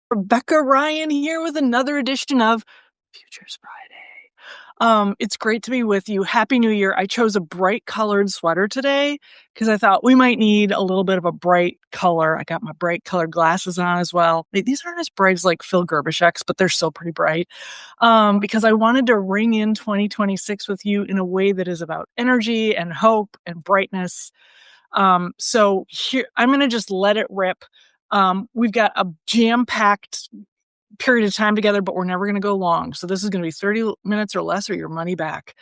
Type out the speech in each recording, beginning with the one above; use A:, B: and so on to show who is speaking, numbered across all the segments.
A: Rebecca Ryan here with another edition of Futures Friday. It's great to be with you. Happy New Year. I chose a bright colored sweater today because I thought we might need a little bit of a bright color. I got my bright colored glasses on as well. These aren't as bright as like Phil Gerbishek's, but they're still pretty bright. Because I wanted to ring in 2026 with you in a way that is about energy and hope and brightness. So here, I'm going to just let it rip. We've got a jam-packed period of time together, but we're never going to go long. So this is going to be 30 minutes or less or your money back.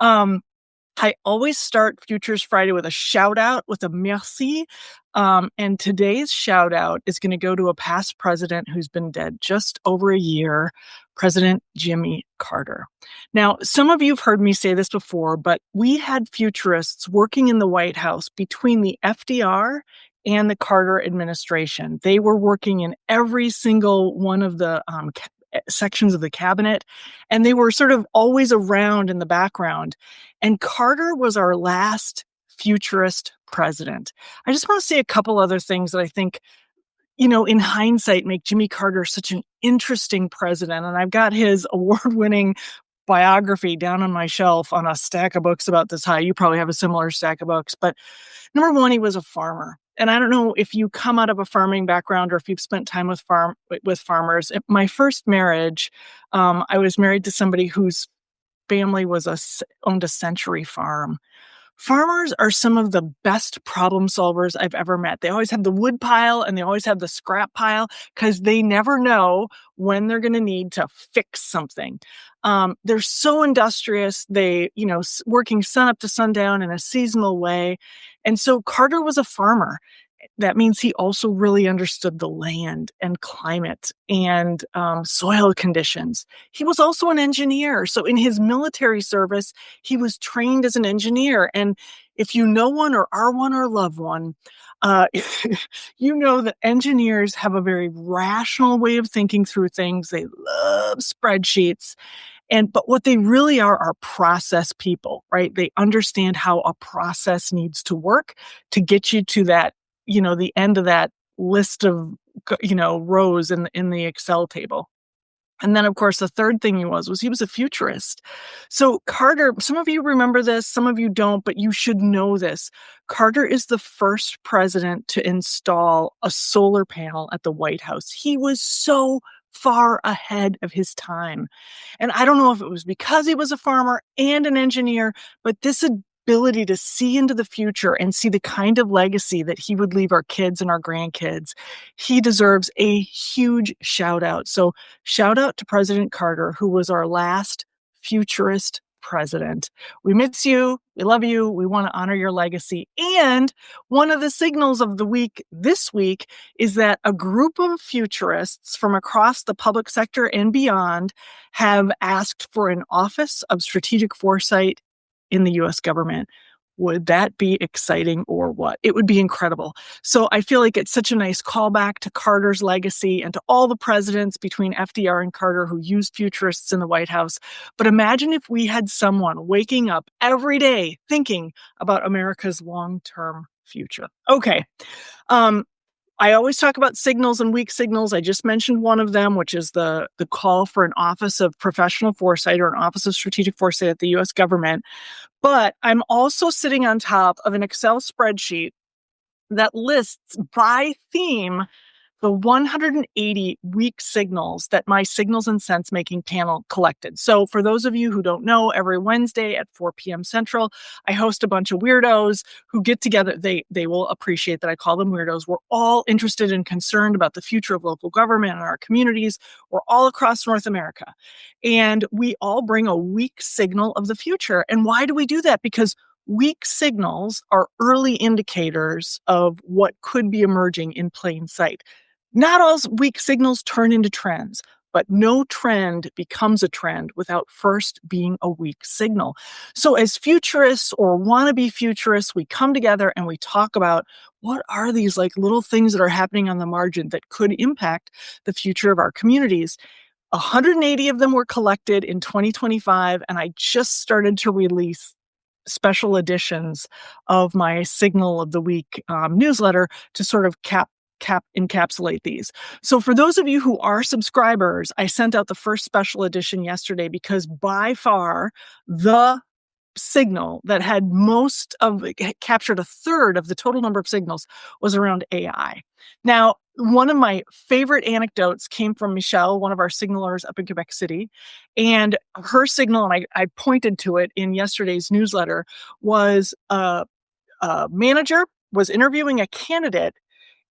A: I always start Futures Friday with a shout out, with a merci. And today's shout out is going to go to a past president who's been dead just over a year, President Jimmy Carter. Now, some of you have heard me say this before, but we had futurists working in the White House between the FDR and the Carter administration. They were working in every single one of the sections of the cabinet, and they were sort of always around in the background. And Carter was our last futurist president. I just want to say a couple other things that I think, in hindsight, make Jimmy Carter such an interesting president. And I've got his award-winning biography down on my shelf on a stack of books about this high. You probably have a similar stack of books. But number one, he was a farmer. And I don't know if you come out of a farming background or if you've spent time with farmers. At my first marriage, I was married to somebody whose family owned a century farm. Farmers are some of the best problem solvers I've ever met. They always have the wood pile and they always have the scrap pile because they never know when they're going to need to fix something. They're so industrious. They, working sun up to sundown in a seasonal way. And so Carter was a farmer. That means he also really understood the land and climate and soil conditions. He was also an engineer. So in his military service, he was trained as an engineer. And if you know one or are one or love one, you know that engineers have a very rational way of thinking through things. They love spreadsheets. But what they really are process people, right? They understand how a process needs to work to get you to that, the end of that list of, rows in the Excel table. And then, of course, the third thing he was a futurist. So Carter, some of you remember this, some of you don't, but you should know this. Carter is the first president to install a solar panel at the White House. He was so far ahead of his time. And I don't know if it was because he was a farmer and an engineer, but this ability to see into the future and see the kind of legacy that he would leave our kids and our grandkids, he deserves a huge shout out. So shout out to President Carter, who was our last futurist president. We miss you. We love you. We want to honor your legacy. And one of the signals of the week this week is that a group of futurists from across the public sector and beyond have asked for an Office of Strategic Foresight in the U.S. government. Would that be exciting or what? It would be incredible. So I feel like it's such a nice callback to Carter's legacy and to all the presidents between FDR and Carter who used futurists in the White House. But imagine if we had someone waking up every day thinking about America's long-term future. Okay. I always talk about signals and weak signals. I just mentioned one of them, which is the call for an Office of Professional Foresight or an Office of Strategic Foresight at the U.S. government. But I'm also sitting on top of an Excel spreadsheet that lists by theme the 180 weak signals that my Signals and Sense-Making panel collected. So for those of you who don't know, every Wednesday at 4 p.m. Central, I host a bunch of weirdos who get together. They will appreciate that I call them weirdos. We're all interested and concerned about the future of local government and our communities. We're all across North America. And we all bring a weak signal of the future. And why do we do that? Because weak signals are early indicators of what could be emerging in plain sight. Not all weak signals turn into trends, but no trend becomes a trend without first being a weak signal. So as futurists or wannabe futurists, we come together and we talk about what are these little things that are happening on the margin that could impact the future of our communities. 180 of them were collected in 2025, and I just started to release special editions of my Signal of the Week newsletter to sort of encapsulate these. So for those of you who are subscribers, I sent out the first special edition yesterday because by far the signal that had captured a third of the total number of signals was around AI. Now, one of my favorite anecdotes came from Michelle, one of our signalers up in Quebec City, and her signal, and I pointed to it in yesterday's newsletter, was a manager was interviewing a candidate,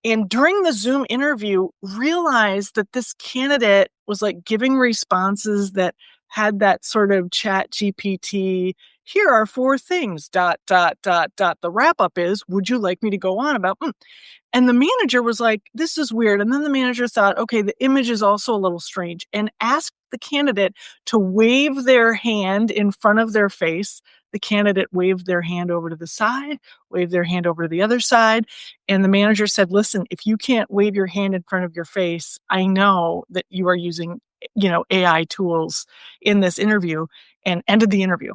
A: and during the Zoom interview realized that this candidate was like giving responses that had that sort of chat GPT, here are 4 things, ... The wrap up is, would you like me to go on about, And the manager was like, this is weird. And then the manager thought, okay, the image is also a little strange, and asked the candidate to wave their hand in front of their face. The candidate waved their hand over to the side, waved their hand over to the other side. And the manager said, listen, if you can't wave your hand in front of your face, I know that you are using, AI tools in this interview, and ended the interview.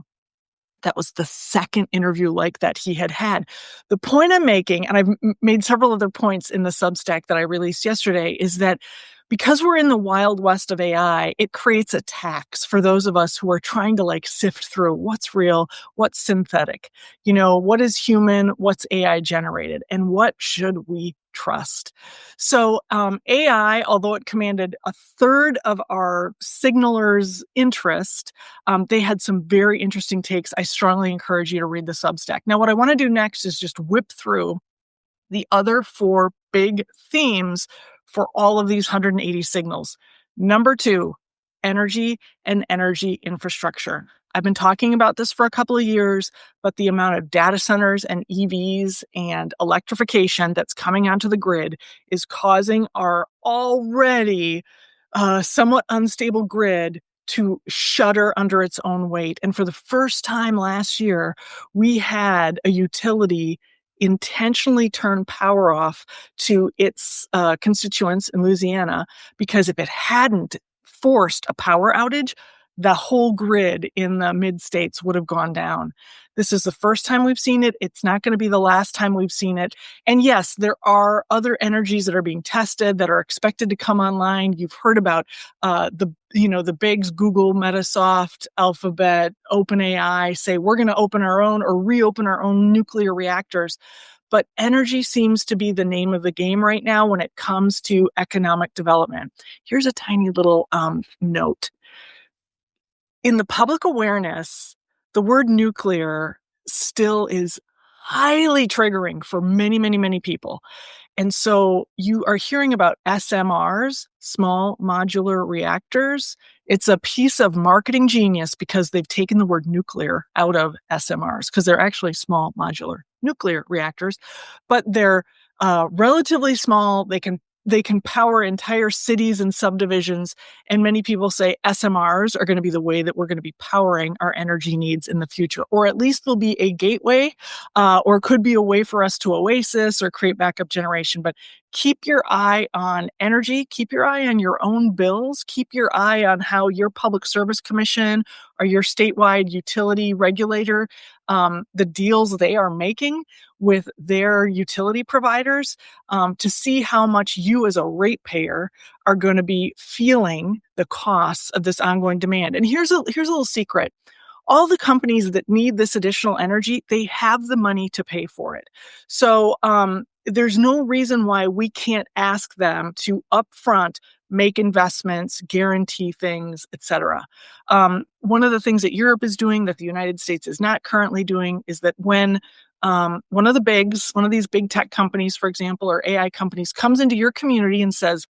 A: That was the second interview like that he had had. The point I'm making, and I've made several other points in the Substack that I released yesterday, is that because we're in the wild west of AI, it creates a tax for those of us who are trying to sift through what's real, what's synthetic, what is human, what's AI generated, and what should we trust. So AI, although it commanded a third of our signalers' interest, they had some very interesting takes. I strongly encourage you to read the Substack. Now, what I want to do next is just whip through the other 4 big themes for all of these 180 signals. Number 2, energy and energy infrastructure. I've been talking about this for a couple of years, but the amount of data centers and EVs and electrification that's coming onto the grid is causing our already somewhat unstable grid to shudder under its own weight. And for the first time last year, we had a utility intentionally turn power off to its constituents in Louisiana, because if it hadn't forced a power outage, the whole grid in the mid-states would have gone down. This is the first time we've seen it. It's not going to be the last time we've seen it. And yes, there are other energies that are being tested that are expected to come online. You've heard about the bigs, Google, Metasoft, Alphabet, OpenAI, say we're going to open our own or reopen our own nuclear reactors. But energy seems to be the name of the game right now when it comes to economic development. Here's a tiny little note. In the public awareness, the word nuclear still is highly triggering for many, many, many people. And so you are hearing about SMRs, small modular reactors. It's a piece of marketing genius because they've taken the word nuclear out of SMRs, because they're actually small modular nuclear reactors, but they're relatively small. They can power entire cities and subdivisions. And many people say SMRs are going to be the way that we're going to be powering our energy needs in the future, or at least they'll be a gateway, or could be a way for us to oasis or create backup generation. But keep your eye on energy, keep your eye on your own bills, keep your eye on how your public service commission or your statewide utility regulator, the deals they are making with their utility providers, to see how much you as a ratepayer are going to be feeling the costs of this ongoing demand. And here's a little secret. All the companies that need this additional energy, they have the money to pay for it. So there's no reason why we can't ask them to upfront make investments, guarantee things, etc. One of the things that Europe is doing that the United States is not currently doing is that when one of these big tech companies, for example, or AI companies, comes into your community and says,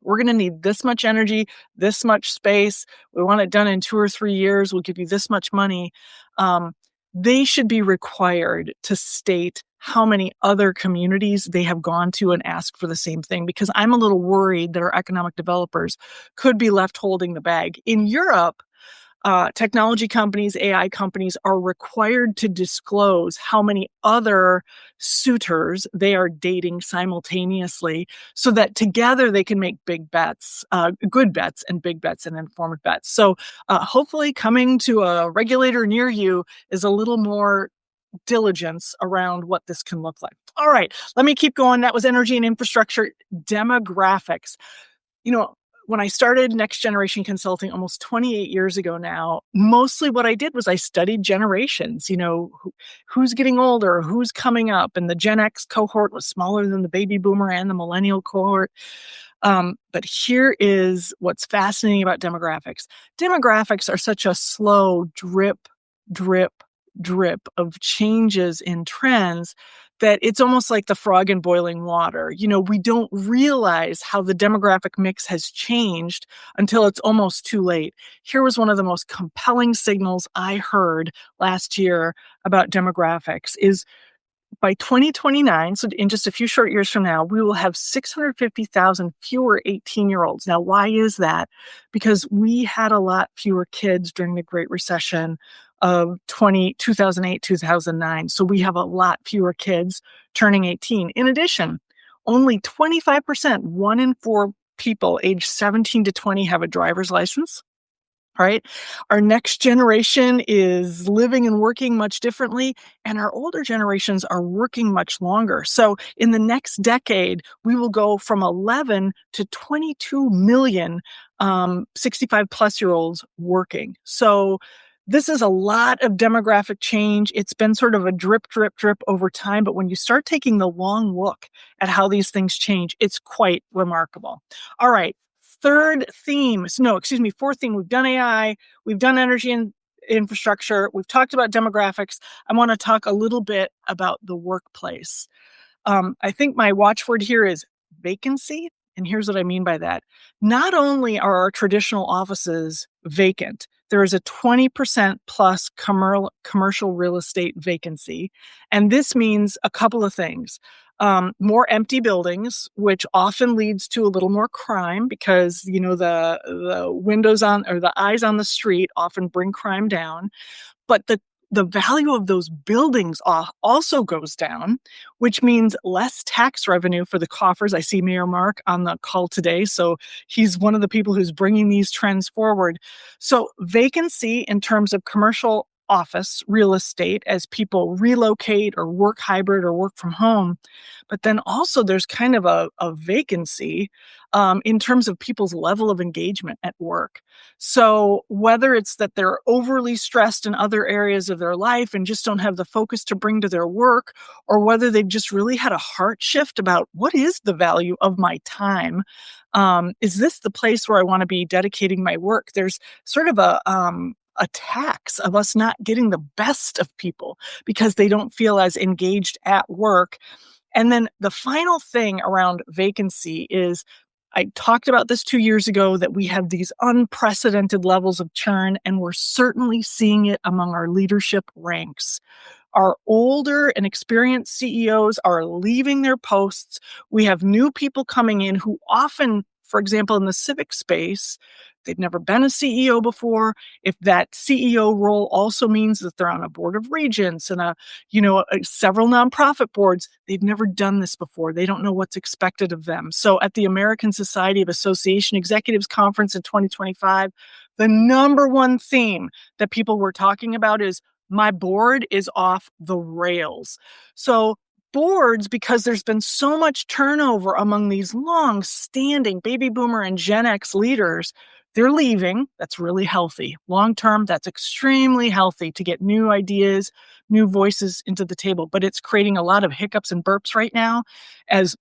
A: we're going to need this much energy, this much space, we want it done in 2 or 3 years, we'll give you this much money, they should be required to state how many other communities they have gone to and asked for the same thing, because I'm a little worried that our economic developers could be left holding the bag. In Europe, technology companies, AI companies are required to disclose how many other suitors they are dating simultaneously, so that together they can make big bets, good bets and big bets and informed bets. So hopefully coming to a regulator near you is a little more diligence around what this can look like. All right, let me keep going. That was energy and infrastructure. Demographics. When I started Next Generation Consulting almost 28 years ago now, mostly what I did was I studied generations, who's getting older, who's coming up. And the Gen X cohort was smaller than the baby boomer and the millennial cohort. But here is what's fascinating about demographics. Demographics are such a slow drip, drip, drip of changes in trends that it's almost like the frog in boiling water. We don't realize how the demographic mix has changed until it's almost too late. Here was one of the most compelling signals I heard last year about demographics is by 2029, so in just a few short years from now, we will have 650,000 fewer 18-year-olds. Now, why is that? Because we had a lot fewer kids during the Great Recession of 2008, 2009. So we have a lot fewer kids turning 18. In addition, only 25%, 1 in 4 people aged 17 to 20 have a driver's license. Right? Our next generation is living and working much differently, and our older generations are working much longer. So in the next decade, we will go from 11 to 22 million 65 plus year olds working. So this is a lot of demographic change. It's been sort of a drip, drip, drip over time. But when you start taking the long look at how these things change, it's quite remarkable. All right. Fourth theme. We've done AI, we've done energy and infrastructure, we've talked about demographics. I want to talk a little bit about the workplace. I think my watchword here is vacancy. And here's what I mean by that. Not only are our traditional offices vacant, there is a 20% plus commercial real estate vacancy. And this means a couple of things. More empty buildings, which often leads to a little more crime because, the windows on or the eyes on the street often bring crime down. But the value of those buildings also goes down, which means less tax revenue for the coffers. I see Mayor Mark on the call today, so he's one of the people who's bringing these trends forward. So vacancy in terms of commercial office real estate as people relocate or work hybrid or work from home. But then also there's kind of a vacancy in terms of people's level of engagement at work. So whether it's that they're overly stressed in other areas of their life and just don't have the focus to bring to their work, or whether they've just really had a heart shift about what is the value of my time? Is this the place where I want to be dedicating my work? There's sort of a tax of us not getting the best of people because they don't feel as engaged at work. And then the final thing around vacancy is I talked about this 2 years ago that we have these unprecedented levels of churn, and we're certainly seeing it among our leadership ranks. Our older and experienced CEOs are leaving their posts. We have new people coming in who often, for example, in the civic space, they've never been a CEO before. If that CEO role also means that they're on a board of regents and several nonprofit boards, they've never done this before. They don't know what's expected of them. So at the American Society of Association Executives Conference in 2025, the number one theme that people were talking about is my board is off the rails. So boards, because there's been so much turnover among these long-standing baby boomer and Gen X leaders, they're leaving. That's really healthy. Long term, that's extremely healthy to get new ideas, new voices into the table. But it's creating a lot of hiccups and burps right now as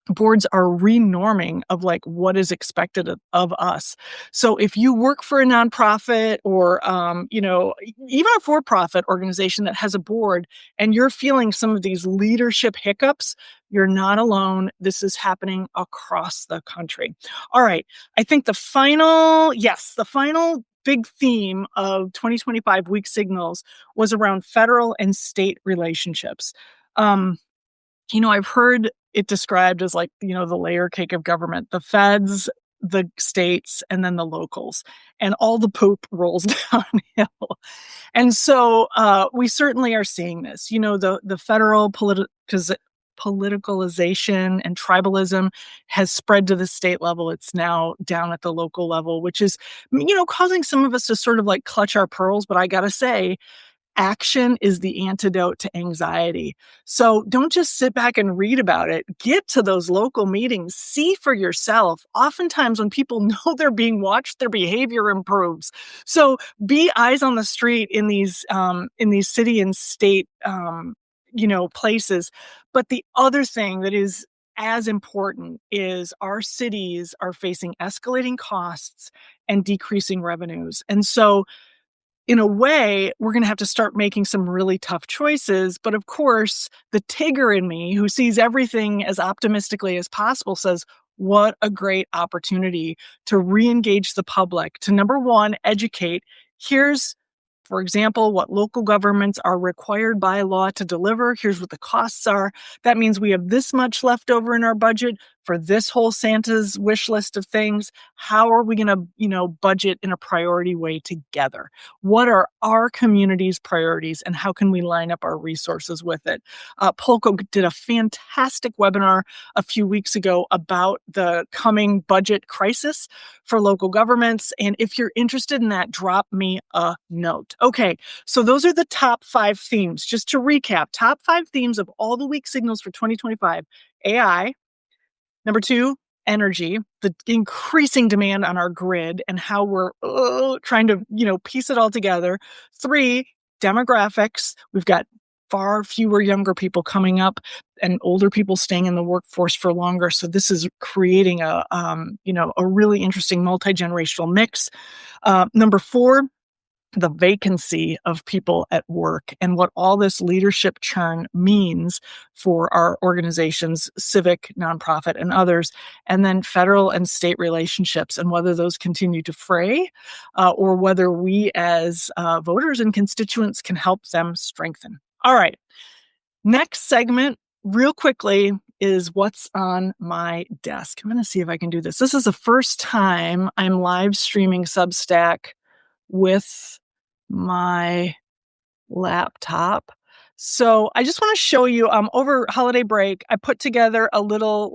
A: boards are renorming of what is expected of us. So if you work for a nonprofit or, even a for-profit organization that has a board and you're feeling some of these leadership hiccups, you're not alone. This is happening across the country. All right. I think the final big theme of 2025 Week Signals was around federal and state relationships. I've heard it described as the layer cake of government, the feds, the states, and then the locals, and all the poop rolls downhill. And so we certainly are seeing this. The federal politicalization and tribalism has spread to the state level. It's now down at the local level, which is, causing some of us to sort of clutch our pearls. But I got to say, Action is the antidote to anxiety. So don't just sit back and read about it. Get to those local meetings. See for yourself. Oftentimes when people know they're being watched, their behavior improves. So be eyes on the street in these city and state places. But the other thing that is as important is our cities are facing escalating costs and decreasing revenues. And so in a way, we're going to have to start making some really tough choices. But of course, the Tigger in me, who sees everything as optimistically as possible, says, what a great opportunity to re-engage the public, to number one, educate. Here's, for example, what local governments are required by law to deliver. Here's what the costs are. That means we have this much left over in our budget for this whole Santa's wish list of things. How are we going to, budget in a priority way together? What are our community's priorities and how can we line up our resources with it? Polko did a fantastic webinar a few weeks ago about the coming budget crisis for local governments. And if you're interested in that, drop me a note. Okay, so those are the top 5 themes. Just to recap, top 5 themes of all the weak signals for 2025. AI. Number 2, energy, the increasing demand on our grid and how we're trying to, piece it all together. 3, demographics. We've got far fewer younger people coming up and older people staying in the workforce for longer. So this is creating a really interesting multi-generational mix. Number 4, the vacancy of people at work and what all this leadership churn means for our organizations, civic, nonprofit, and others, and then federal and state relationships and whether those continue to fray or whether we as voters and constituents can help them strengthen. All right. Next segment, real quickly, is what's on my desk. I'm going to see if I can do this. This is the first time I'm live streaming Substack with my laptop. So I just want to show you, over holiday break, I put together a little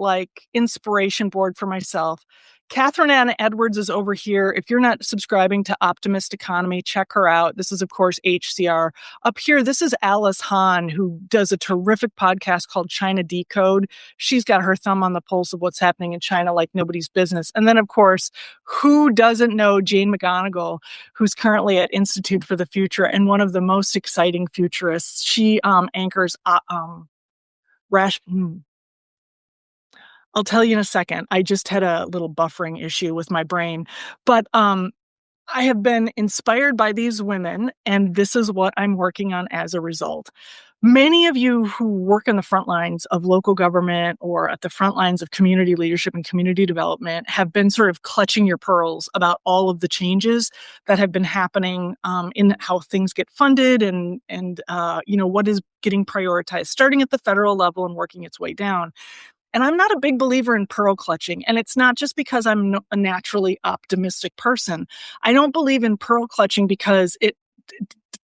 A: inspiration board for myself. Catherine Anna Edwards is over here. If you're not subscribing to Optimist Economy, check her out. This is, of course, HCR. Up here, this is Alice Hahn, who does a terrific podcast called China Decode. She's got her thumb on the pulse of what's happening in China like nobody's business. And then, of course, who doesn't know Jane McGonigal, who's currently at Institute for the Future and one of the most exciting futurists. She anchors I'll tell you in a second. I just had a little buffering issue with my brain. But I have been inspired by these women, and this is what I'm working on as a result. Many of you who work in the front lines of local government or at the front lines of community leadership and community development have been sort of clutching your pearls about all of the changes that have been happening in how things get funded and what is getting prioritized, starting at the federal level and working its way down. And I'm not a big believer in pearl clutching. And it's not just because I'm a naturally optimistic person. I don't believe in pearl clutching because it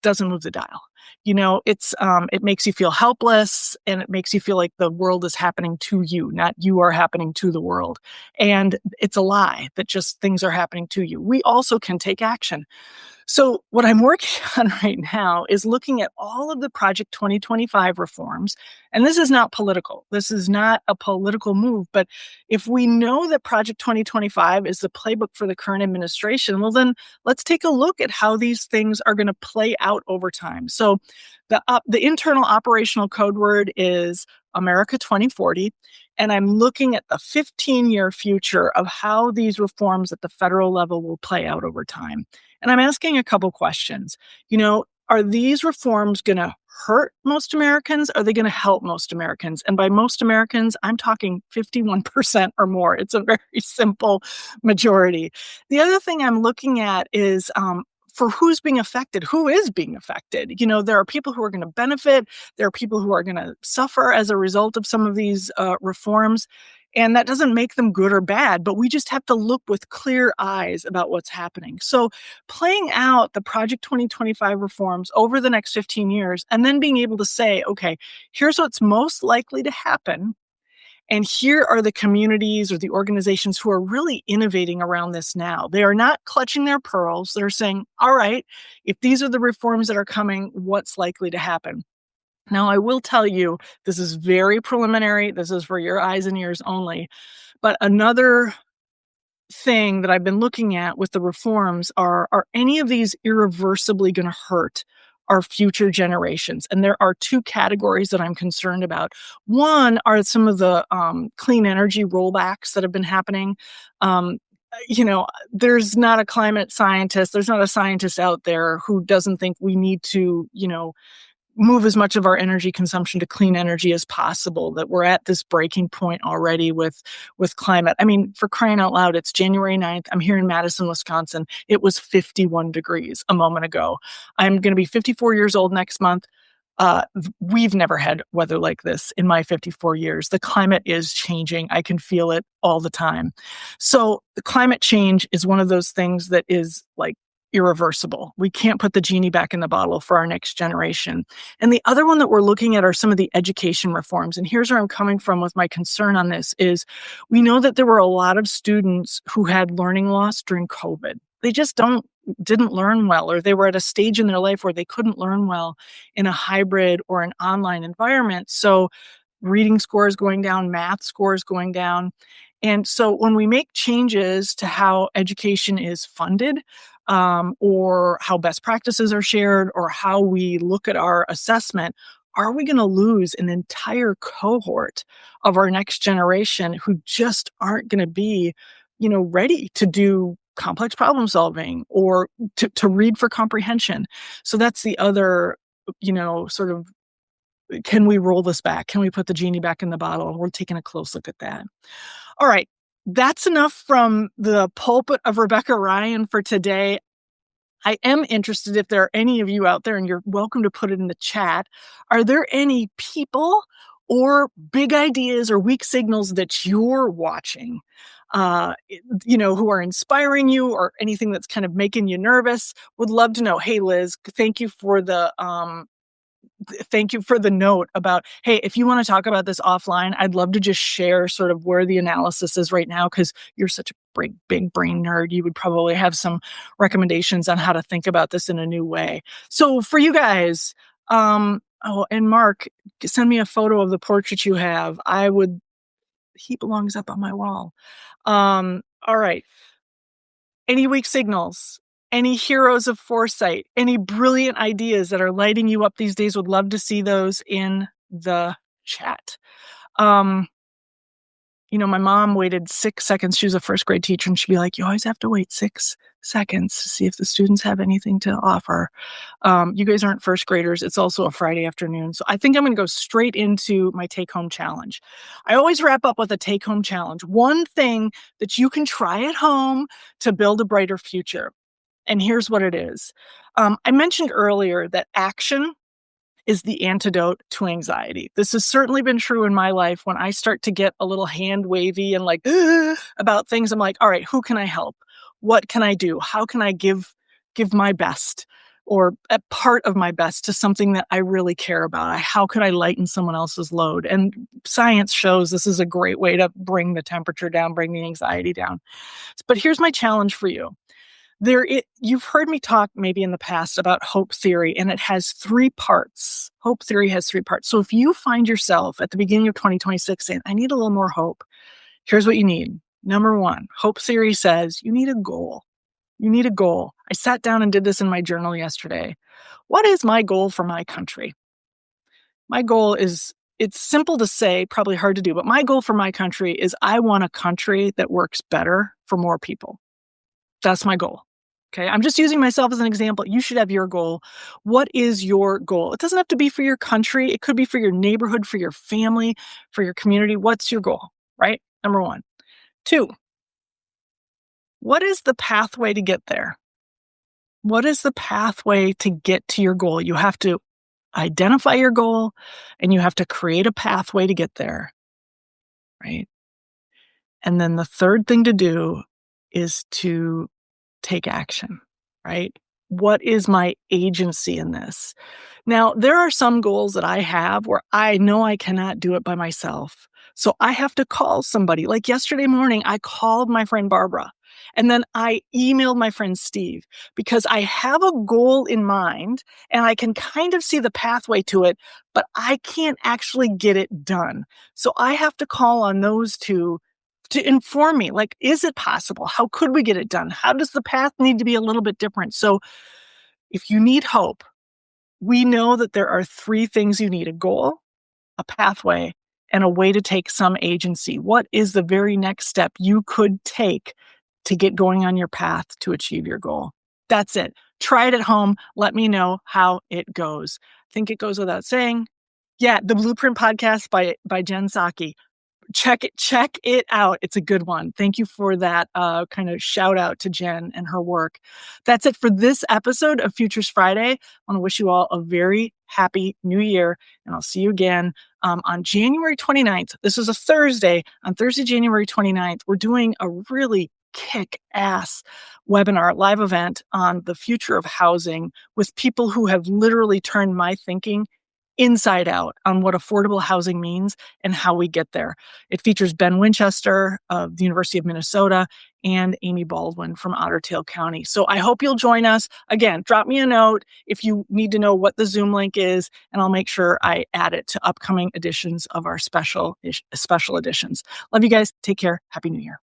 A: doesn't move the dial. It makes you feel helpless and it makes you feel like the world is happening to you, not you are happening to the world. And it's a lie that just things are happening to you. We also can take action. So what I'm working on right now is looking at all of the Project 2025 reforms. And this is not political. This is not a political move. But if we know that Project 2025 is the playbook for the current administration, well, then let's take a look at how these things are going to play out over time. So the internal operational code word is America 2040. And I'm looking at the 15-year future of how these reforms at the federal level will play out over time. And I'm asking a couple questions. Are these reforms going to hurt most Americans? Are they going to help most Americans? And by most Americans, I'm talking 51% or more. It's a very simple majority. The other thing I'm looking at is for who's being affected, who is being affected. There are people who are going to benefit. There are people who are going to suffer as a result of some of these reforms. And that doesn't make them good or bad, but we just have to look with clear eyes about what's happening. So playing out the Project 2025 reforms over the next 15 years, and then being able to say, okay, here's what's most likely to happen. And here are the communities or the organizations who are really innovating around this now. They are not clutching their pearls. They're saying, all right, if these are the reforms that are coming, what's likely to happen? Now, I will tell you, this is very preliminary. This is for your eyes and ears only. But another thing that I've been looking at with the reforms are any of these irreversibly going to hurt our future generations? And there are two categories that I'm concerned about. One are some of the clean energy rollbacks that have been happening. There's not a climate scientist, there's not a scientist out there who doesn't think we need to, move as much of our energy consumption to clean energy as possible, that we're at this breaking point already with climate. I mean, for crying out loud, it's January 9th. I'm here in Madison, Wisconsin. It was 51 degrees a moment ago. I'm going to be 54 years old next month. We've never had weather like this in my 54 years. The climate is changing. I can feel it all the time. So the climate change is one of those things that is like irreversible. We can't put the genie back in the bottle for our next generation. And the other one that we're looking at are some of the education reforms. And here's where I'm coming from with my concern on this is we know that there were a lot of students who had learning loss during COVID. They just didn't learn well, or they were at a stage in their life where they couldn't learn well in a hybrid or an online environment. So reading scores going down, math scores going down. And so when we make changes to how education is funded, or how best practices are shared, or how we look at our assessment, are we going to lose an entire cohort of our next generation who just aren't going to be, ready to do complex problem solving or to read for comprehension? So that's the other, sort of, can we roll this back? Can we put the genie back in the bottle? We're taking a close look at that. All right. That's enough from the pulpit of Rebecca Ryan for today. I am interested if there are any of you out there, and you're welcome to put it in the chat. Are there any people or big ideas or weak signals that you're watching, who are inspiring you, or anything that's kind of making you nervous? Would love to know. Hey, Liz, thank you for the note about, hey, if you want to talk about this offline, I'd love to just share sort of where the analysis is right now, because you're such a big brain nerd. You would probably have some recommendations on how to think about this in a new way. So for you guys, and Mark, send me a photo of the portrait you have. He belongs up on my wall. All right. Any weak signals? Any heroes of foresight? Any brilliant ideas that are lighting you up these days? Would love to see those in the chat. My mom waited 6 seconds. She was a first grade teacher, and she'd be like, you always have to wait 6 seconds to see if the students have anything to offer. You guys aren't first graders. It's also a Friday afternoon. So I think I'm going to go straight into my take-home challenge. I always wrap up with a take-home challenge. One thing that you can try at home to build a brighter future. And here's what it is. I mentioned earlier that action is the antidote to anxiety. This has certainly been true in my life. When I start to get a little hand wavy and like about things, I'm like, all right, who can I help? What can I do? How can I give my best, or a part of my best, to something that I really care about? How could I lighten someone else's load? And science shows this is a great way to bring the temperature down, bring the anxiety down. But here's my challenge for you. You've heard me talk maybe in the past about hope theory, and it has 3 parts. Hope theory has 3 parts. So if you find yourself at the beginning of 2026 saying, I need a little more hope, here's what you need. Number 1, hope theory says you need a goal. You need a goal. I sat down and did this in my journal yesterday. What is my goal for my country? My goal is, it's simple to say, probably hard to do, but my goal for my country is I want a country that works better for more people. That's my goal. Okay, I'm just using myself as an example. You should have your goal. What is your goal? It doesn't have to be for your country. It could be for your neighborhood, for your family, for your community. What's your goal, right? Number 1. 2, what is the pathway to get there? What is the pathway to get to your goal? You have to identify your goal, and you have to create a pathway to get there, right? And then the third thing to do is to take action, right? What is my agency in this? Now, there are some goals that I have where I know I cannot do it by myself. So I have to call somebody. Like yesterday morning, I called my friend Barbara and then I emailed my friend Steve because I have a goal in mind and I can kind of see the pathway to it, but I can't actually get it done. So I have to call on those two to inform me, like, is it possible? How could we get it done? How does the path need to be a little bit different? So if you need hope, we know that there are three things you need: a goal, a pathway, and a way to take some agency. What is the very next step you could take to get going on your path to achieve your goal? That's it. Try it at home. Let me know how it goes. I think it goes without saying. Yeah, the Blueprint Podcast by Jen Psaki. Check it out. It's a good one. Thank you for that kind of shout out to Jen and her work. That's it for this episode of Futures Friday. I want to wish you all a very happy new year, and I'll see you again on January 29th. This is a Thursday. On Thursday, January 29th, we're doing a really kick-ass webinar, live event on the future of housing with people who have literally turned my thinking inside out on what affordable housing means and how we get there. It features Ben Winchester of the University of Minnesota and Amy Baldwin from Otter Tail County. So I hope you'll join us. Again, drop me a note if you need to know what the Zoom link is, and I'll make sure I add it to upcoming editions of our special editions. Love you guys. Take care. Happy New Year.